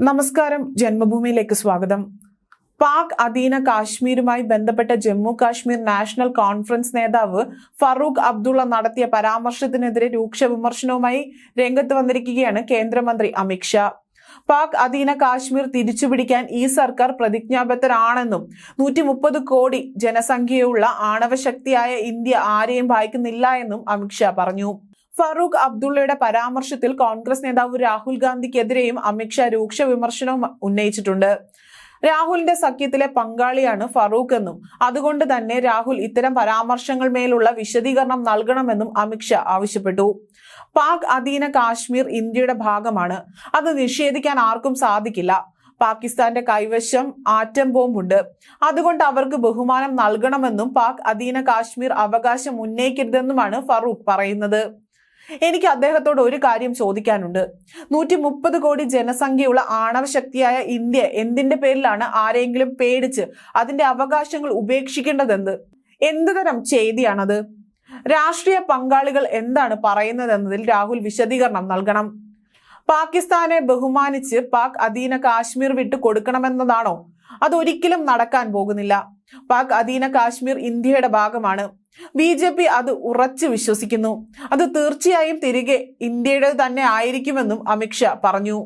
നമസ്കാരം, ജന്മഭൂമിയിലേക്ക് സ്വാഗതം. പാക് അധീന കാശ്മീരുമായി ബന്ധപ്പെട്ട ജമ്മു കാശ്മീർ നാഷണൽ കോൺഫറൻസ് നേതാവ് ഫറൂഖ് അബ്ദുള്ള നടത്തിയ പരാമർശത്തിനെതിരെ രൂക്ഷ വിമർശനവുമായി രംഗത്ത് വന്നിരിക്കുകയാണ് കേന്ദ്രമന്ത്രി അമിത് ഷാ. പാക് അധീന കാശ്മീർ തിരിച്ചുപിടിക്കാൻ ഈ സർക്കാർ പ്രതിജ്ഞാബദ്ധരാണെന്നും 130 കോടി ജനസംഖ്യയുള്ള ആണവശക്തിയായ ഇന്ത്യ ആരെയും ഭയക്കുന്നില്ല എന്നും അമിത് ഷാ പറഞ്ഞു. ഫറൂഖ് അബ്ദുള്ളയുടെ പരാമർശത്തിൽ കോൺഗ്രസ് നേതാവ് രാഹുൽ ഗാന്ധിക്കെതിരെയും അമിത് ഷാ രൂക്ഷ വിമർശനവും ഉന്നയിച്ചിട്ടുണ്ട്. രാഹുലിന്റെ സഖ്യത്തിലെ പങ്കാളിയാണ് ഫറൂഖ് എന്നും അതുകൊണ്ട് തന്നെ രാഹുൽ ഇത്തരം പരാമർശങ്ങൾ മേലുള്ള വിശദീകരണം നൽകണമെന്നും അമിത് ഷാ ആവശ്യപ്പെട്ടു. പാക് അധീന കാശ്മീർ ഇന്ത്യയുടെ ഭാഗമാണ്. അത് നിഷേധിക്കാൻ ആർക്കും സാധിക്കില്ല. പാകിസ്ഥാന്റെ കൈവശം ആറ്റം ബോംബുണ്ട്. അതുകൊണ്ട് അവർക്ക് ബഹുമാനം നൽകണമെന്നും പാക് അധീന കാശ്മീർ അവകാശം ഉന്നയിക്കരുതെന്നുമാണ് ഫറൂഖ് പറയുന്നത്. എനിക്ക് അദ്ദേഹത്തോട് ഒരു കാര്യം ചോദിക്കാനുണ്ട്. 130 കോടി ജനസംഖ്യയുള്ള ആണവശക്തിയായ ഇന്ത്യ എന്തിന്റെ പേരിലാണ് ആരെങ്കിലും പേടിച്ച് അതിന്റെ അവകാശങ്ങൾ ഉപേക്ഷിക്കേണ്ടതെന്ന്? എന്ത് തരം ചെയ്തിയാണത്? രാഷ്ട്രീയ പങ്കാളികൾ എന്താണ് പറയുന്നതെന്നതിൽ രാഹുൽ വിശദീകരണം നൽകണം. പാകിസ്ഥാനെ ബഹുമാനിച്ച് പാക് അധീന കാശ്മീർ വിട്ടു കൊടുക്കണമെന്നതാണോ? അതൊരിക്കലും നടക്കാൻ പോകുന്നില്ല. പാക് അധീന കാശ്മീർ ഇന്ത്യയുടെ ഭാഗമാണ്. BJP അത് ഉറച്ചു വിശ്വസിക്കുന്നു. അത് തീർച്ചയായും തിരികെ ഇന്ത്യയുടെ തന്നെ ആയിരിക്കുമെന്നും അമിത് ഷാ പറഞ്ഞു.